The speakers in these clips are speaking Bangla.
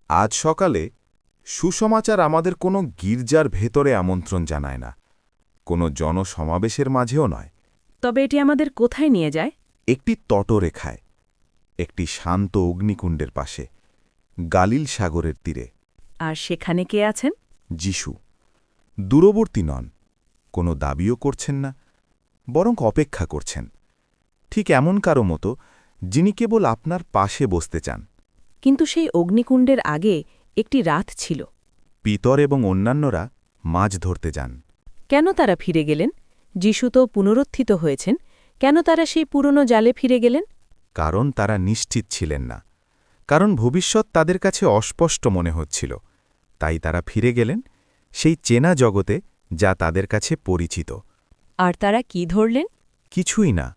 আজ সকালে সুসমাচার আমাদের কোনো গির্জার ভেতরে আমন্ত্রণ জানায় না, কোনো জনসমাবেশের মাঝেও নয়। তবে এটি আমাদের কোথায় নিয়ে যায়? একটি তটরেখায়, একটি শান্ত অগ্নিকুণ্ডের পাশে, গালিল সাগরের তীরে। আর সেখানে কে আছেন? যিশু দূরবর্তী নন, কোনো দাবিও করছেন না, বরং অপেক্ষা করছেন। ঠিক এমন কারো মতো যিনি কেবল আপনার পাশে বসতে চান। কিন্তু সেই অগ্নিকুণ্ডের আগে একটি রাত ছিল। পিতর এবং অন্যান্যরা মাছ ধরতে যান। কেন তারা ফিরে গেলেন? যিশু তো পুনরুত্থিত হয়েছেন, কেন তারা সেই পুরনো জালে ফিরে গেলেন? কারণ তারা নিশ্চিত ছিলেন না, কারণ ভবিষ্যৎ তাদের কাছে অস্পষ্ট মনে হচ্ছিল। তাই তারা ফিরে গেলেন সেই চেনা জগতে যা তাদের কাছে পরিচিত। আর তারা কি ধরলেন? কিছুই না,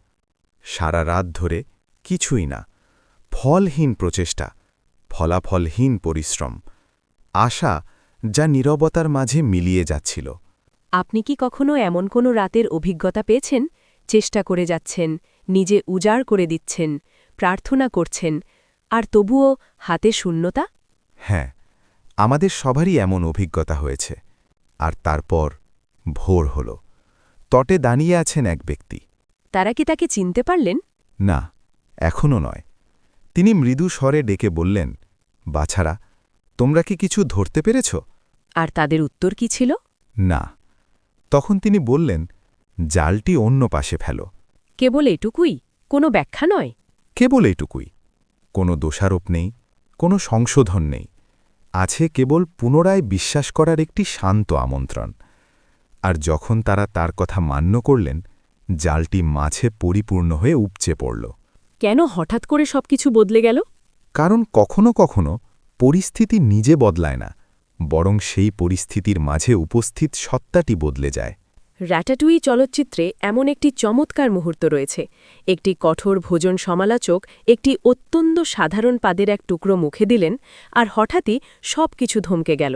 সারা রাত ধরে কিছুই না। ফলহীন প্রচেষ্টা, ফলাফলহীন পরিশ্রম, আশা যা নীরবতার মাঝে মিলিয়ে যাচ্ছিল। আপনি কি কখনো এমন কোনো রাতের অভিজ্ঞতা পেয়েছেন? চেষ্টা করে যাচ্ছেন, নিজে উজাড় করে দিচ্ছেন, প্রার্থনা করছেন, আর তবুও হাতে শূন্যতা? হ্যাঁ, আমাদের সবারই এমন অভিজ্ঞতা হয়েছে। আর তারপর ভোর হল। তটে দাঁড়িয়ে আছেন এক ব্যক্তি। তারা কি তাকে চিনতে পারলেন? না, এখনও নয়। তিনি মৃদু স্বরে ডেকে বললেন, বাছারা, তোমরা কি কিছু ধরতে পেরেছ? আর তাদের উত্তর কি ছিল? না। তখন তিনি বললেন, জালটি অন্য পাশে ফেলো। কেবল এটুকুই? কোনো ব্যাখ্যা নয়? কেবল এইটুকুই। কোনো দোষারোপ নেই, কোনো সংশোধন নেই। আছে কেবল পুনরায় বিশ্বাস করার একটি শান্ত আমন্ত্রণ। আর যখন তারা তার কথা মান্য করলেন, জালটি মাছে পরিপূর্ণ হয়ে উপচে পড়ল। কেন হঠাৎ করে সবকিছু বদলে গেল? কারণ কখনো কখনো পরিস্থিতি নিজে বদলায় না, বরং সেই পরিস্থিতির মাঝে উপস্থিত সত্তাটি বদলে যায়। র্যাটাটুই চলচ্চিত্রে এমন একটি চমৎকার মুহূর্ত রয়েছে। একটি কঠোর ভোজন সমালোচক একটি অত্যন্ত সাধারণ পাদের এক টুকরো মুখে দিলেন, আর হঠাৎই সব কিছু থমকে গেল।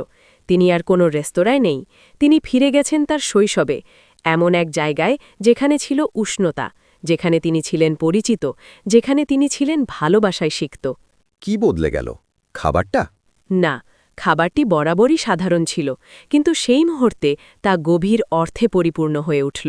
তিনি আর কোনো রেস্তোরাঁয় নেই, তিনি ফিরে গেছেন তার শৈশবে, এমন এক জায়গায় যেখানে ছিল উষ্ণতা, যেখানে তিনি ছিলেন পরিচিত, যেখানে তিনি ছিলেন ভালোবাসায় সিক্ত। কি বদলে গেল? খাবারটা? না, খাবারটি বরাবরই সাধারণ ছিল, কিন্তু সেই মুহূর্তে তা গভীর অর্থে পরিপূর্ণ হয়ে উঠল।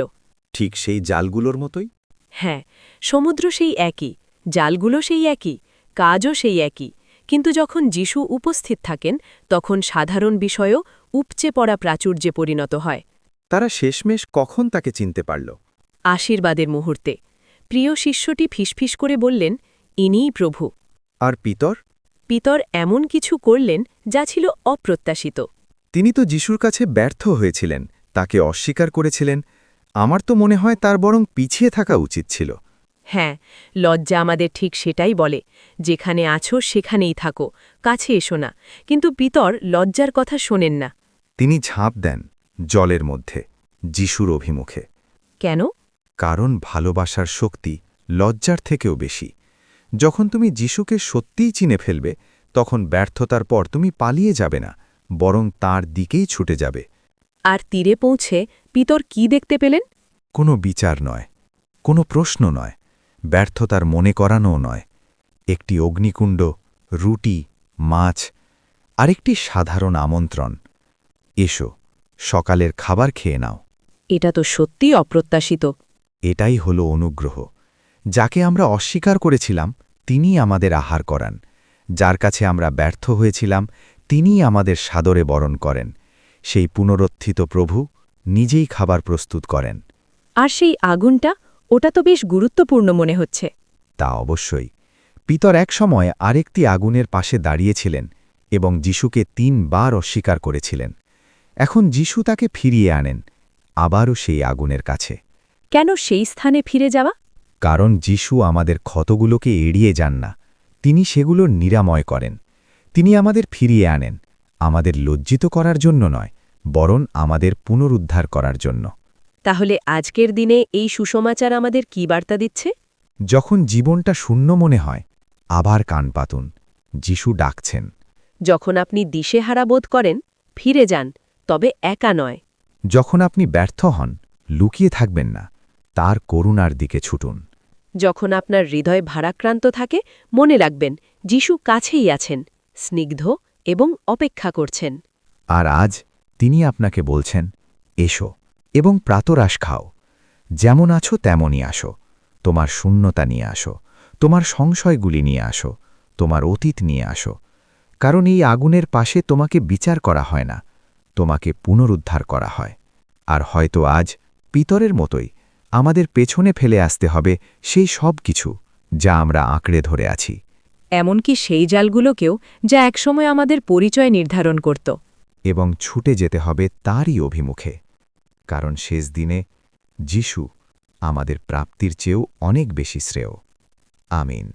ঠিক সেই জালগুলোর মতোই? হ্যাঁ, সমুদ্র সেই একই, জালগুলো সেই একই, কাজও সেই একই, কিন্তু যখন যিশু উপস্থিত থাকেন তখন সাধারণ বিষয়ও উপচে পড়া প্রাচুর্যে পরিণত হয়। তারা শেষমেশ কখন তাকে চিনতে পারল? আশীর্বাদের মুহূর্তে প্রিয় শিষ্যটি ফিসফিস করে বললেন, ইনিই প্রভু। আর পিতর? পিতর এমন কিছু করলেন যা ছিল অপ্রত্যাশিত। তিনি তো যিশুর কাছে ব্যর্থ হয়েছিলেন, তাকে অস্বীকার করেছিলেন। আমার তো মনে হয় তার বরং পিছিয়ে থাকা উচিত ছিল। হ্যাঁ, লজ্জা আমাদের ঠিক সেটাই বলে, যেখানে আছো সেখানেই থাকো, কাছে এসো না। কিন্তু পিতর লজ্জার কথা শোনেন না। তিনি ঝাঁপ দেন জলের মধ্যে, যিশুর অভিমুখে। কেন? কারণ ভালোবাসার শক্তি লজ্জার থেকেও বেশি। যখন তুমি যিশুকে সত্যিই চিনে ফেলবে, তখন ব্যর্থতার পর তুমি পালিয়ে যাবে না, বরং তার দিকেই ছুটে যাবে। আর তীরে পৌঁছে পিতর কি দেখতে পেলেন? কোনো বিচার নয়, কোনো প্রশ্ন নয়, ব্যর্থতার মনে করানোও নয়। একটি অগ্নিকুণ্ড, রুটি, মাছ, আরেকটি সাধারণ আমন্ত্রণ, এসো, সকালের খাবার খেয়ে নাও। এটা তো সত্যিই অপ্রত্যাশিত। এটাই হলো অনুগ্রহ। যাকে আমরা অস্বীকার করেছিলাম তিনিই আমাদের আহার করান। যার কাছে আমরা ব্যর্থ হয়েছিলাম তিনিই আমাদের সাদরে বরণ করেন। সেই পুনরুত্থিত প্রভু নিজেই খাবার প্রস্তুত করেন। আর সেই আগুনটা, ওটা তো বেশ গুরুত্বপূর্ণ মনে হচ্ছে। তা অবশ্যই। পিতর এক সময় আরেকটি আগুনের পাশে দাঁড়িয়েছিলেন এবং যিশুকে ৩ বার অস্বীকার করেছিলেন। এখন যিশু তাকে ফিরিয়ে আনেন, আবারও সেই আগুনের কাছে। কেন সেই স্থানে ফিরে যাওয়া? কারণ যিশু আমাদের ক্ষতগুলোকে এড়িয়ে যান না, তিনি সেগুলোর নিরাময় করেন। তিনি আমাদের ফিরিয়ে আনেন, আমাদের লজ্জিত করার জন্য নয়, বরং আমাদের পুনরুদ্ধার করার জন্য। তাহলে আজকের দিনে এই সুসমাচার আমাদের কি বার্তা দিচ্ছে? যখন জীবনটা শূন্য মনে হয়, আবার কান পাতুন, যিশু ডাকছেন। যখন আপনি দিশেহারা বোধ করেন, ফিরে যান, তবে একা নয়। যখন আপনি ব্যর্থ হন, লুকিয়ে থাকবেন না, তার করুণার দিকে ছুটুন। যখন আপনার হৃদয় ভারাক্রান্ত থাকে, মনে রাখবেন যিশু কাছেই আছেন, স্নিগ্ধ, এবং অপেক্ষা করছেন। আর আজ তিনি আপনাকে বলছেন, এসো এবং প্রাতরাশ খাও। যেমন আছো তেমনই আসো। তোমার শূন্যতা নিয়ে আসো, তোমার সংশয়গুলি নিয়ে আসো, তোমার অতীত নিয়ে আসো। কারণ এই আগুনের পাশে তোমাকে বিচার করা হয় না, তোমাকে পুনরুদ্ধার করা হয়। আর হয়তো আজ পিতরের মতোই আমাদের পেছনে ফেলে আসতে হবে সেই সব কিছু যা আমরা আঁকড়ে ধরে আছি। এমনকি সেই জালগুলোকেও যা একসময় আমাদের পরিচয় নির্ধারণ করত। এবং ছুটে যেতে হবে তারই অভিমুখে, কারণ শেষ দিনে যিশু আমাদের প্রাপ্তির চেয়েও অনেক বেশি শ্রেয়। আমিন।